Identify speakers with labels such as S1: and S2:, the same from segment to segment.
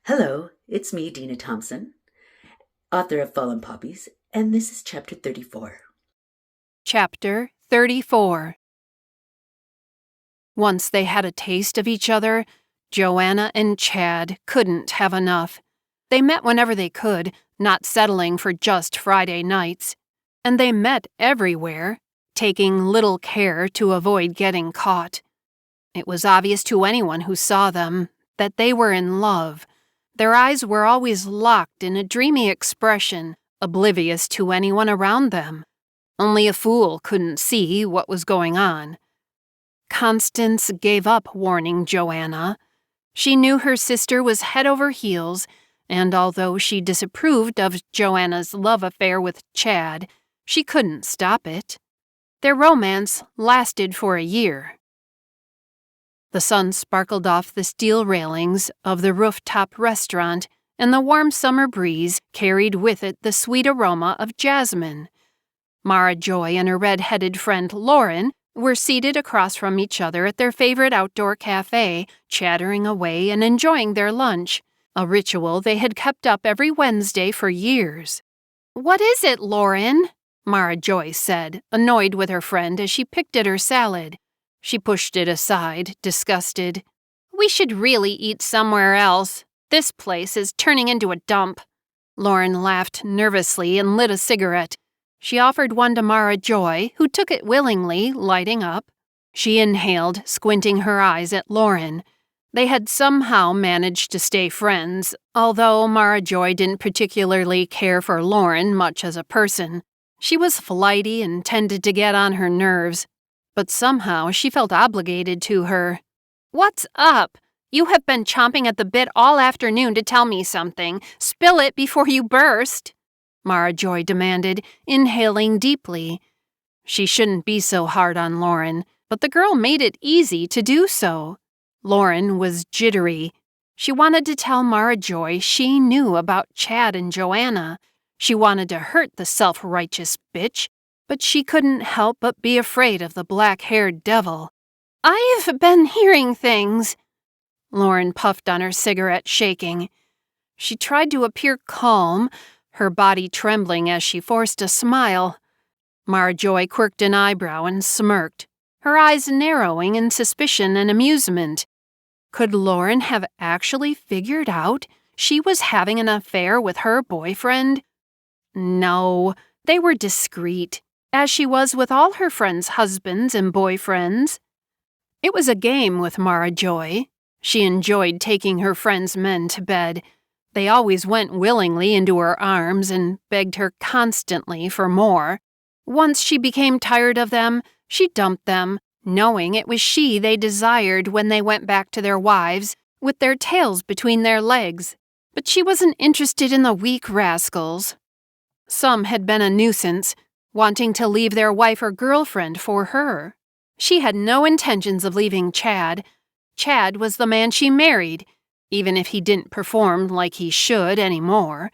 S1: Hello, it's me, Deena Thomson, author of Fallen Poppies, and this is Chapter 34.
S2: Chapter 34. Once they had a taste of each other, Joanna and Chad couldn't have enough. They met whenever they could, not settling for just Friday nights. And they met everywhere, taking little care to avoid getting caught. It was obvious to anyone who saw them that they were in love. Their eyes were always locked in a dreamy expression, oblivious to anyone around them. Only a fool couldn't see what was going on. Constance gave up warning Joanna. She knew her sister was head over heels, and although she disapproved of Joanna's love affair with Chad, she couldn't stop it. Their romance lasted for a year. The sun sparkled off the steel railings of the rooftop restaurant, and the warm summer breeze carried with it the sweet aroma of jasmine. Mara Joy and her red-headed friend Lauren were seated across from each other at their favorite outdoor cafe, chattering away and enjoying their lunch, a ritual they had kept up every Wednesday for years. "What is it, Lauren?" Mara Joy said, annoyed with her friend as she picked at her salad. She pushed it aside, disgusted. "We should really eat somewhere else. This place is turning into a dump." Lauren laughed nervously and lit a cigarette. She offered one to Mara Joy, who took it willingly, lighting up. She inhaled, squinting her eyes at Lauren. They had somehow managed to stay friends, although Mara Joy didn't particularly care for Lauren much as a person. She was flighty and tended to get on her nerves, but somehow she felt obligated to her. "What's up? You have been chomping at the bit all afternoon to tell me something. Spill it before you burst," Mara Joy demanded, inhaling deeply. She shouldn't be so hard on Lauren, but the girl made it easy to do so. Lauren was jittery. She wanted to tell Mara Joy she knew about Chad and Joanna. She wanted to hurt the self-righteous bitch, but she couldn't help but be afraid of the black-haired devil. "I've been hearing things." Lauren puffed on her cigarette, shaking. She tried to appear calm, her body trembling as she forced a smile. Mara Joy quirked an eyebrow and smirked, her eyes narrowing in suspicion and amusement. Could Lauren have actually figured out she was having an affair with her boyfriend? No, they were discreet, as she was with all her friends' husbands and boyfriends. It was a game with Mara Joy. She enjoyed taking her friends' men to bed. They always went willingly into her arms and begged her constantly for more. Once she became tired of them, she dumped them, knowing it was she they desired when they went back to their wives, with their tails between their legs. But she wasn't interested in the weak rascals. Some had been a nuisance, wanting to leave their wife or girlfriend for her. She had no intentions of leaving Chad. Chad was the man she married, even if he didn't perform like he should anymore.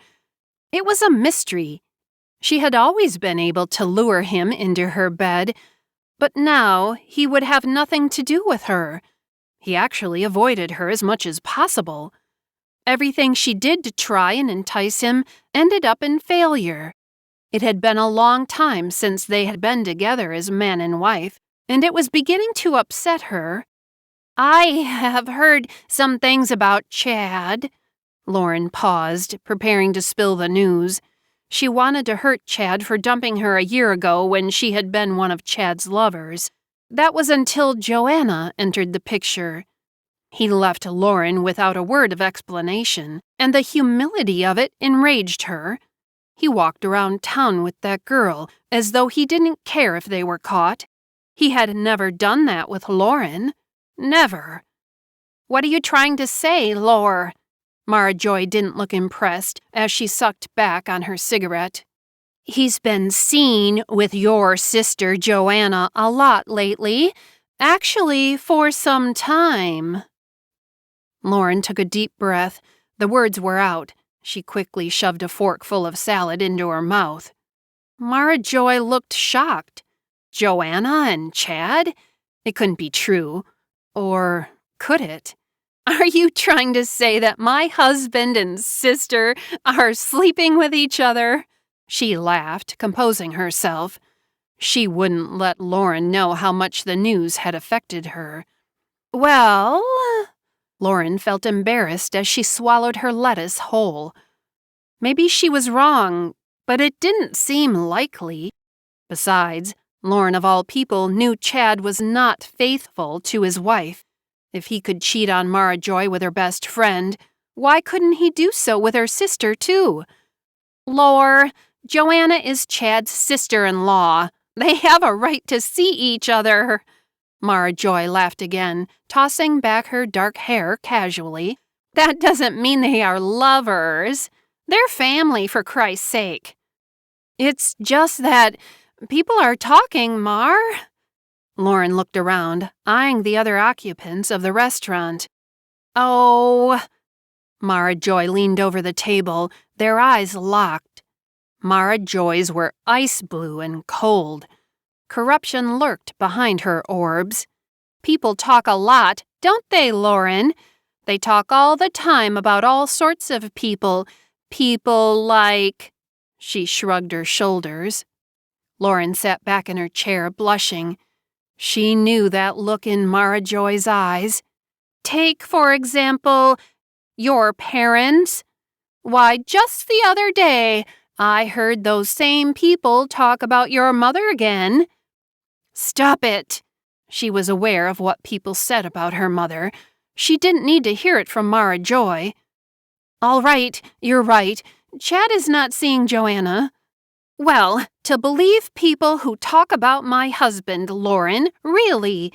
S2: It was a mystery. She had always been able to lure him into her bed, but now he would have nothing to do with her. He actually avoided her as much as possible. Everything she did to try and entice him ended up in failure. It had been a long time since they had been together as man and wife, and it was beginning to upset her. "I have heard some things about Chad." Lauren paused, preparing to spill the news. She wanted to hurt Chad for dumping her a year ago when she had been one of Chad's lovers. That was until Joanna entered the picture. He left Lauren without a word of explanation, and the humility of it enraged her. He walked around town with that girl as though he didn't care if they were caught. He had never done that with Lauren. Never. "What are you trying to say, Laur?" Mara Joy didn't look impressed as she sucked back on her cigarette. "He's been seen with your sister Joanna a lot lately. Actually, for some time." Lauren took a deep breath. The words were out. She quickly shoved a fork full of salad into her mouth. Mara Joy looked shocked. Joanna and Chad? It couldn't be true. Or could it? Are you trying to say that my husband and sister are sleeping with each other? She laughed, composing herself. She wouldn't let Lauren know how much the news had affected her. Well, Lauren felt embarrassed as she swallowed her lettuce whole. Maybe she was wrong, but it didn't seem likely. Besides, Lauren of all people knew Chad was not faithful to his wife. If he could cheat on Mara Joy with her best friend, why couldn't he do so with her sister, too? Lore, Joanna is Chad's sister-in-law. They have a right to see each other. Mara Joy laughed again, tossing back her dark hair casually. That doesn't mean they are lovers. They're family, for Christ's sake. It's just that people are talking, Mar. Lauren looked around, eyeing the other occupants of the restaurant. Oh. Mara Joy leaned over the table, their eyes locked. Mara Joy's were ice blue and cold. Corruption lurked behind her orbs. People talk a lot, don't they, Lauren? They talk all the time about all sorts of people. People like... She shrugged her shoulders. Lauren sat back in her chair, blushing. She knew that look in Mara Joy's eyes. Take, for example, your parents. Why, just the other day, I heard those same people talk about your mother again. Stop it. She was aware of what people said about her mother. She didn't need to hear it from Mara Joy. All right, you're right. Chad is not seeing Joanna. Well, to believe people who talk about my husband, Lauren, really.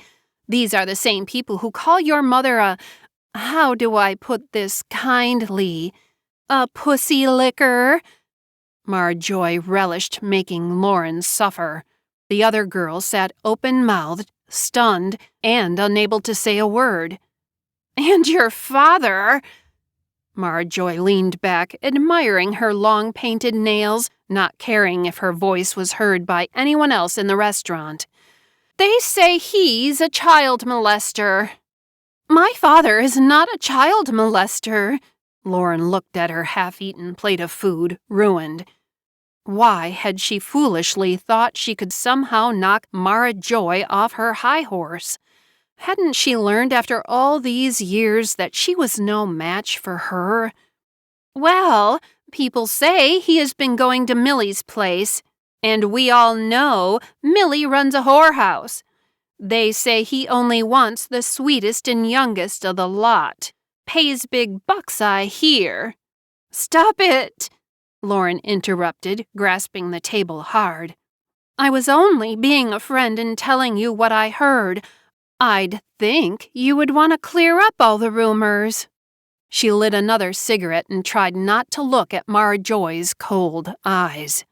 S2: These are the same people who call your mother a, how do I put this kindly, a pussy licker. Mara Joy relished making Lauren suffer. The other girl sat open-mouthed, stunned, and unable to say a word. And your father... Mara Joy leaned back, admiring her long painted nails, not caring if her voice was heard by anyone else in the restaurant. They say he's a child molester. My father is not a child molester. Lauren looked at her half-eaten plate of food, ruined. Why had she foolishly thought she could somehow knock Mara Joy off her high horse? Hadn't she learned after all these years that she was no match for her? Well, people say he has been going to Millie's place, and we all know Millie runs a whorehouse. They say he only wants the sweetest and youngest of the lot. Pays big bucks, I hear. Stop it, Lauren interrupted, grasping the table hard. I was only being a friend and telling you what I heard. I'd think you would want to clear up all the rumors. She lit another cigarette and tried not to look at Mara Joy's cold eyes.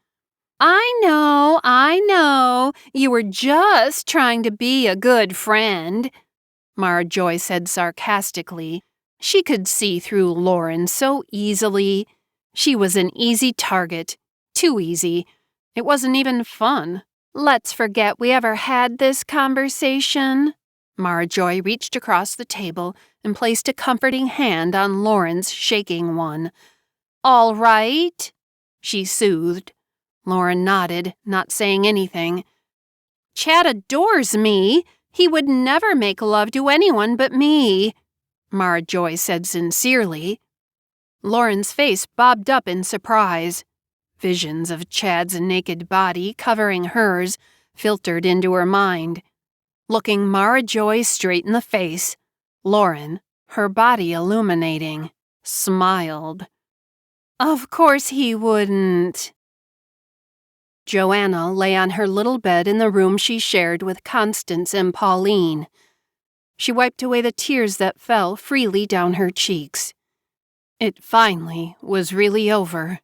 S2: I know. You were just trying to be a good friend, Mara Joy said sarcastically. She could see through Lauren so easily. She was an easy target. Too easy. It wasn't even fun. Let's forget we ever had this conversation. Mara Joy reached across the table and placed a comforting hand on Lauren's shaking one. All right, she soothed. Lauren nodded, not saying anything. Chad adores me. He would never make love to anyone but me, Mara Joy said sincerely. Lauren's face bobbed up in surprise. Visions of Chad's naked body covering hers filtered into her mind. Looking Mara Joy straight in the face, Lauren, her body illuminating, smiled. Of course he wouldn't. Joanna lay on her little bed in the room she shared with Constance and Pauline. She wiped away the tears that fell freely down her cheeks. It finally was really over.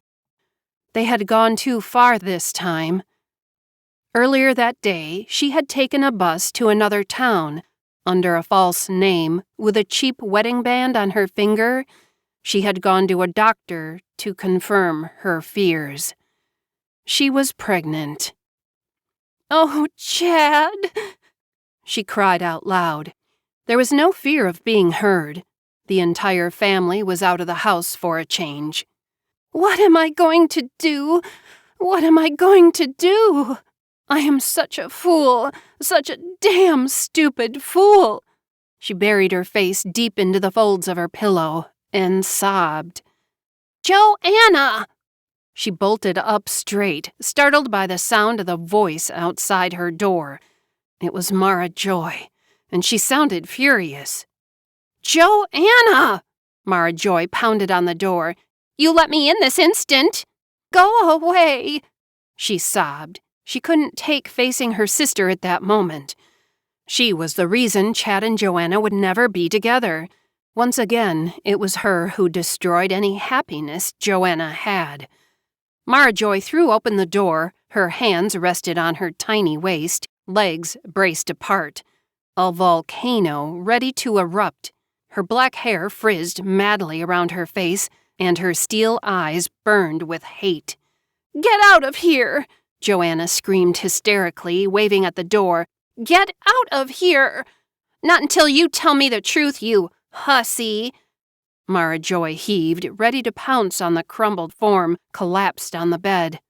S2: They had gone too far this time. Earlier that day, she had taken a bus to another town. Under a false name, with a cheap wedding band on her finger, she had gone to a doctor to confirm her fears. She was pregnant. Oh, Chad! She cried out loud. There was no fear of being heard. The entire family was out of the house for a change. "What am I going to do? What am I going to do? I am such a fool, such a damn stupid fool." She buried her face deep into the folds of her pillow and sobbed. "Joanna!" She bolted up straight, startled by the sound of the voice outside her door. It was Mara Joy, and she sounded furious. "Joanna!" Mara Joy pounded on the door. "You let me in this instant!" "Go away!" she sobbed. She couldn't take facing her sister at that moment. She was the reason Chad and Joanna would never be together. Once again, it was her who destroyed any happiness Joanna had. Mara Joy threw open the door. Her hands rested on her tiny waist, legs braced apart. A volcano ready to erupt. Her black hair frizzed madly around her face, and her steel eyes burned with hate. "Get out of here!" Joanna screamed hysterically, waving at the door. "Get out of here! Not until you tell me the truth, you hussy!" Mara Joy heaved, ready to pounce on the crumbled form collapsed on the bed.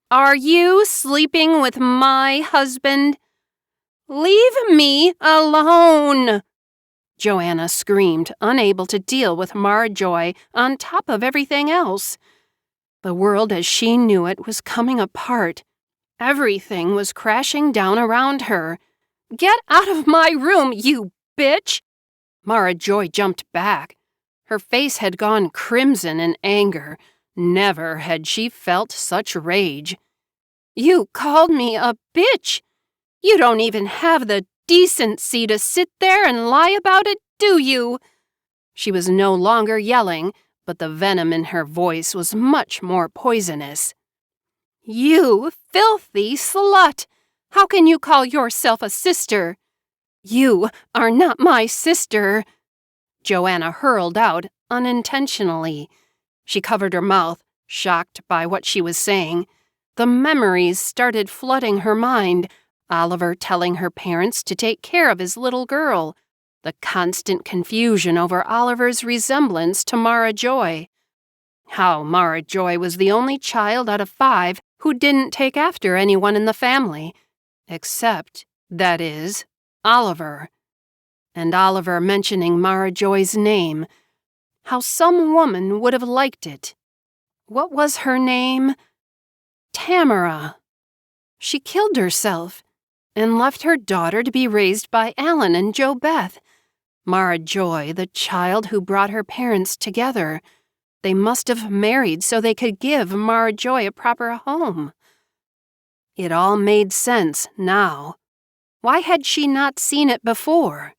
S2: "Are you sleeping with my husband? Leave me alone!" Joanna screamed, unable to deal with Mara Joy on top of everything else. The world as she knew it was coming apart. Everything was crashing down around her. "Get out of my room, you bitch!" Mara Joy jumped back. Her face had gone crimson in anger. Never had she felt such rage. "You called me a bitch! You don't even have the decency to sit there and lie about it, do you?" She was no longer yelling, but the venom in her voice was much more poisonous. "You filthy slut! How can you call yourself a sister? You are not my sister!" Joanna hurled out unintentionally. She covered her mouth, shocked by what she was saying. The memories started flooding her mind. Oliver telling her parents to take care of his little girl. The constant confusion over Oliver's resemblance to Mara Joy. How Mara Joy was the only child out of 5 who didn't take after anyone in the family. Except, that is, Oliver. And Oliver mentioning Mara Joy's name. How some woman would have liked it. What was her name? Tamara. She killed herself and left her daughter to be raised by Alan and Jo Beth. Mara Joy, the child who brought her parents together. They must have married so they could give Mara Joy a proper home. It all made sense now. Why had she not seen it before?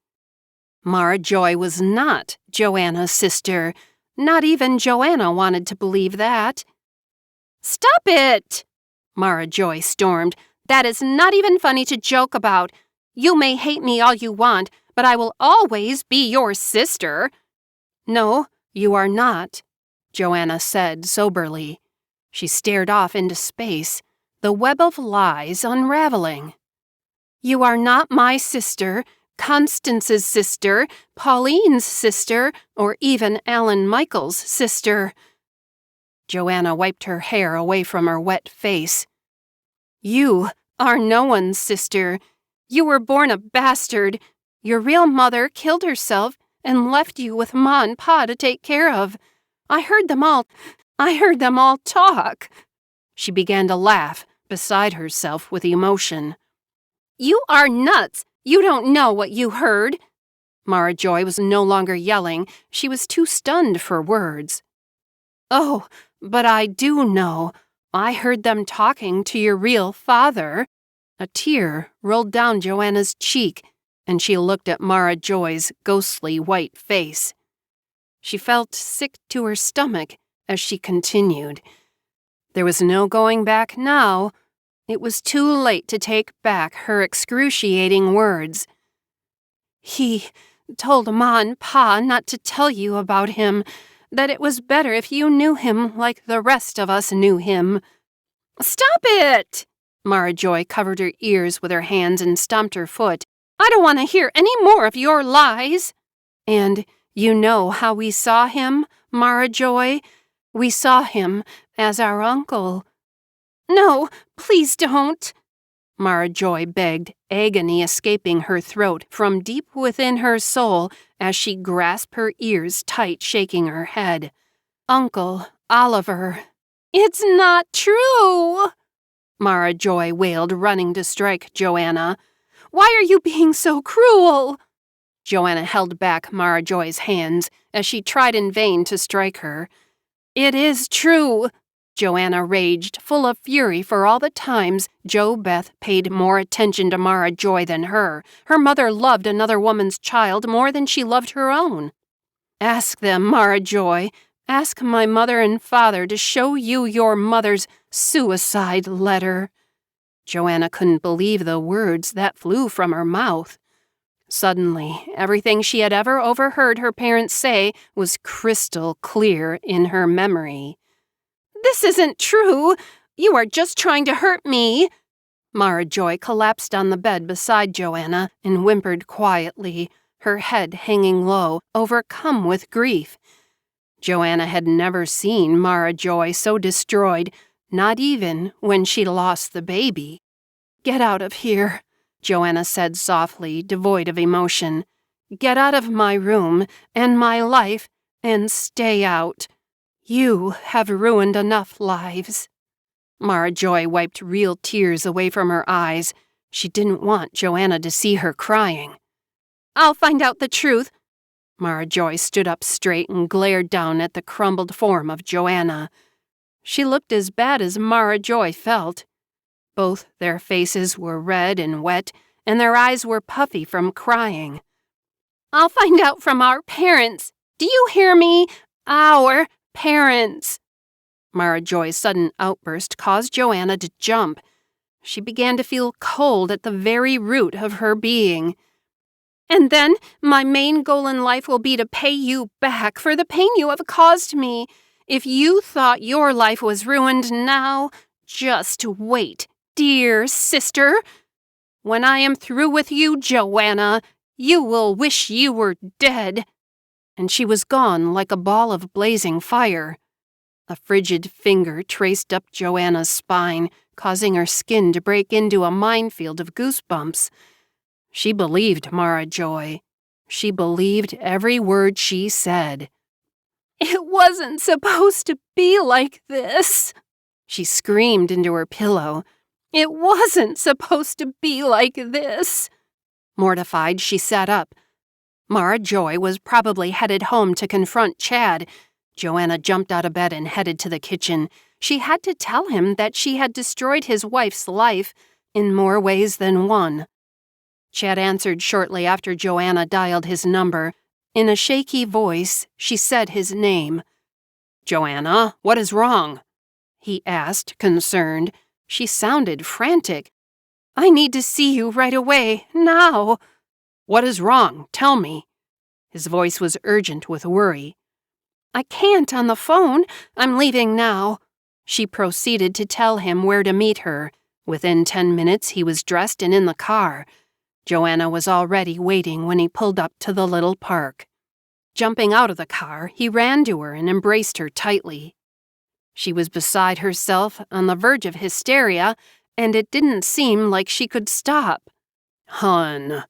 S2: Mara Joy was not Joanna's sister. Not even Joanna wanted to believe that. "Stop it!" Mara Joy stormed. "That is not even funny to joke about. You may hate me all you want, but I will always be your sister." "No, you are not," Joanna said soberly. She stared off into space, the web of lies unraveling. "You are not my sister, Constance's sister, Pauline's sister, or even Alan Michael's sister." Joanna wiped her hair away from her wet face. "You are no one's sister. You were born a bastard. Your real mother killed herself and left you with Ma and Pa to take care of. I heard them all talk." She began to laugh, beside herself with emotion. "You are nuts! You don't know what you heard!" Mara Joy was no longer yelling. She was too stunned for words. "Oh, but I do know. I heard them talking to your real father." A tear rolled down Joanna's cheek, and she looked at Mara Joy's ghostly white face. She felt sick to her stomach as she continued. There was no going back now. It was too late to take back her excruciating words. "He told Ma and Pa not to tell you about him, that it was better if you knew him like the rest of us knew him." "Stop it!" Mara Joy covered her ears with her hands and stomped her foot. "I don't want to hear any more of your lies." "And You know how we saw him, Mara Joy? We saw him as our uncle." "No, please don't," Mara Joy begged, agony escaping her throat from deep within her soul as she grasped her ears tight, shaking her head. "Uncle Oliver." "It's not true," Mara Joy wailed, running to strike Joanna. "Why are you being so cruel?" Joanna held back Mara Joy's hands as she tried in vain to strike her. "It is true," Joanna raged, full of fury for all the times Jo Beth paid more attention to Mara Joy than her. Her mother loved another woman's child more than she loved her own. "Ask them, Mara Joy. Ask my mother and father to show you your mother's suicide letter." Joanna couldn't believe the words that flew from her mouth. Suddenly, everything she had ever overheard her parents say was crystal clear in her memory. "This isn't true. You are just trying to hurt me." Mara Joy collapsed on the bed beside Joanna and whimpered quietly, her head hanging low, overcome with grief. Joanna had never seen Mara Joy so destroyed, not even when she lost the baby. "Get out of here," Joanna said softly, devoid of emotion. "Get out of my room and my life and stay out. You have ruined enough lives." Mara Joy wiped real tears away from her eyes. She didn't want Joanna to see her crying. "I'll find out the truth." Mara Joy stood up straight and glared down at the crumbled form of Joanna. She looked as bad as Mara Joy felt. Both their faces were red and wet, and their eyes were puffy from crying. "I'll find out from our parents. Do you hear me? Our parents." Mara Joy's sudden outburst caused Joanna to jump. She began to feel cold at the very root of her being. "And then my main goal in life will be to pay you back for the pain you have caused me. If you thought your life was ruined now, just wait, dear sister. When I am through with you, Joanna, you will wish you were dead." And she was gone like a ball of blazing fire. A frigid finger traced up Joanna's spine, causing her skin to break into a minefield of goosebumps. She believed Mara Joy. She believed every word she said. "It wasn't supposed to be like this," she screamed into her pillow. "It wasn't supposed to be like this." Mortified, she sat up. Mara Joy was probably headed home to confront Chad. Joanna jumped out of bed and headed to the kitchen. She had to tell him that she had destroyed his wife's life in more ways than one. Chad answered shortly after Joanna dialed his number. In a shaky voice, she said his name. "Joanna, what is wrong?" he asked, concerned. She sounded frantic. "I need to see you right away, now." "What is wrong? Tell me." His voice was urgent with worry. "I can't on the phone. I'm leaving now." She proceeded to tell him where to meet her. Within 10 minutes, he was dressed and in the car. Joanna was already waiting when he pulled up to the little park. Jumping out of the car, he ran to her and embraced her tightly. She was beside herself, on the verge of hysteria, and it didn't seem like she could stop. "Hun,"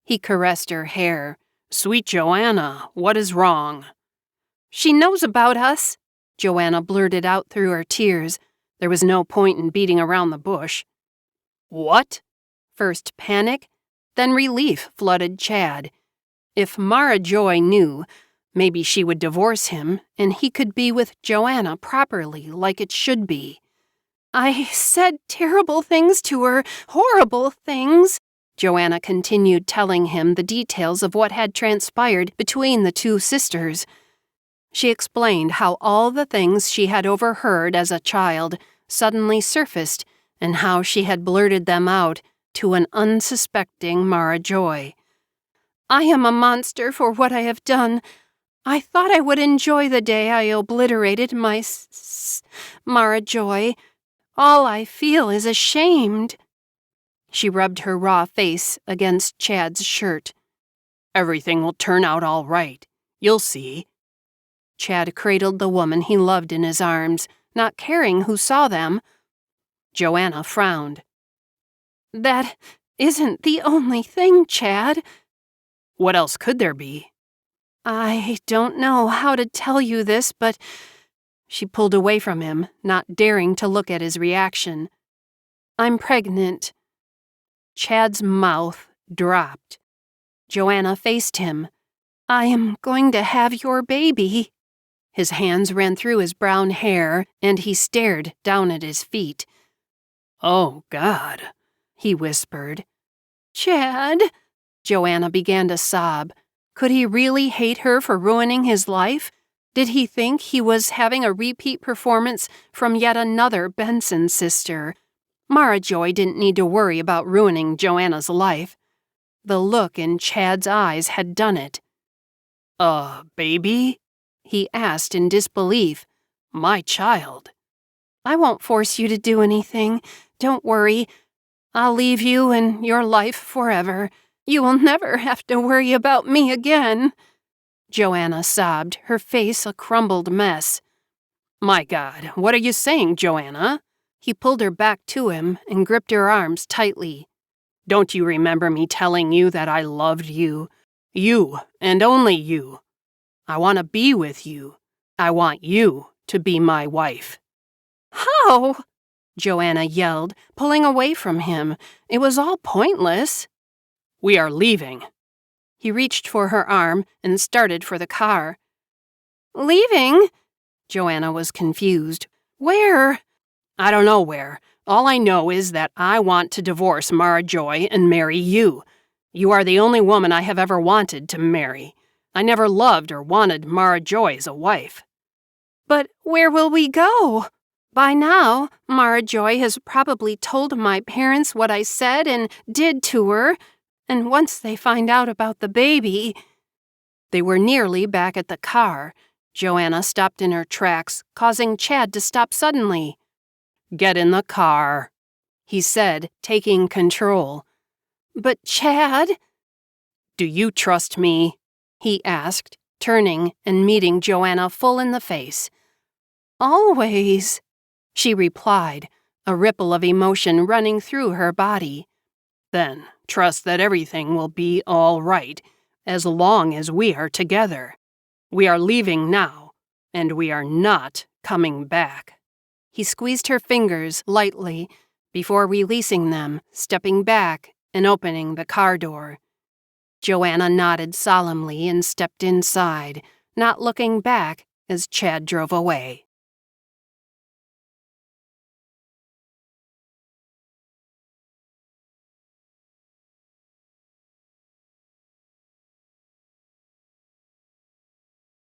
S2: he caressed her hair. "Sweet Joanna, what is wrong?" "She knows about us," Joanna blurted out through her tears. There was no point in beating around the bush. "What?" First panic, then relief flooded Chad. If Mara Joy knew, maybe she would divorce him, and he could be with Joanna properly, like it should be. "I said terrible things to her, horrible things." Joanna continued telling him the details of what had transpired between the two sisters. She explained how all the things she had overheard as a child suddenly surfaced and how she had blurted them out to an unsuspecting Mara Joy. "I am a monster for what I have done. I thought I would enjoy the day I obliterated my Mara Joy. All I feel is ashamed." She rubbed her raw face against Chad's shirt. "Everything will turn out all right. You'll see." Chad cradled the woman he loved in his arms, not caring who saw them. Joanna frowned. "That isn't the only thing, Chad." "What else could there be?" "I don't know how to tell you this, but—" She pulled away from him, not daring to look at his reaction. "I'm pregnant." Chad's mouth dropped. Joanna faced him. "I am going to have your baby." His hands ran through his brown hair, and he stared down at his feet. "Oh, God," he whispered. "Chad," Joanna began to sob. Could he really hate her for ruining his life? Did he think he was having a repeat performance from yet another Benson sister? Mara Joy didn't need to worry about ruining Joanna's life. The look in Chad's eyes had done it. Baby?" he asked in disbelief. "My child." "I won't force you to do anything. Don't worry. I'll leave you and your life forever. You will never have to worry about me again." Joanna sobbed, her face a crumbled mess. "My God, what are you saying, Joanna?" He pulled her back to him and gripped her arms tightly. "Don't you remember me telling you that I loved you? You, and only you. I want to be with you. I want you to be my wife." "How?" Joanna yelled, pulling away from him. It was all pointless. "We are leaving." He reached for her arm and started for the car. "Leaving?" Joanna was confused. "Where?" "I don't know where. All I know is that I want to divorce Mara Joy and marry you. You are the only woman I have ever wanted to marry. I never loved or wanted Mara Joy as a wife." "But where will we go? By now, Mara Joy has probably told my parents what I said and did to her, and once they find out about the baby—" They were nearly back at the car. Joanna stopped in her tracks, causing Chad to stop suddenly. "Get in the car," he said, taking control. "But Chad—" "Do you trust me?" he asked, turning and meeting Joanna full in the face. "Always," she replied, a ripple of emotion running through her body. "Then trust that everything will be all right, as long as we are together. We are leaving now, and we are not coming back." He squeezed her fingers lightly before releasing them, stepping back and opening the car door. Joanna nodded solemnly and stepped inside, not looking back as Chad drove away.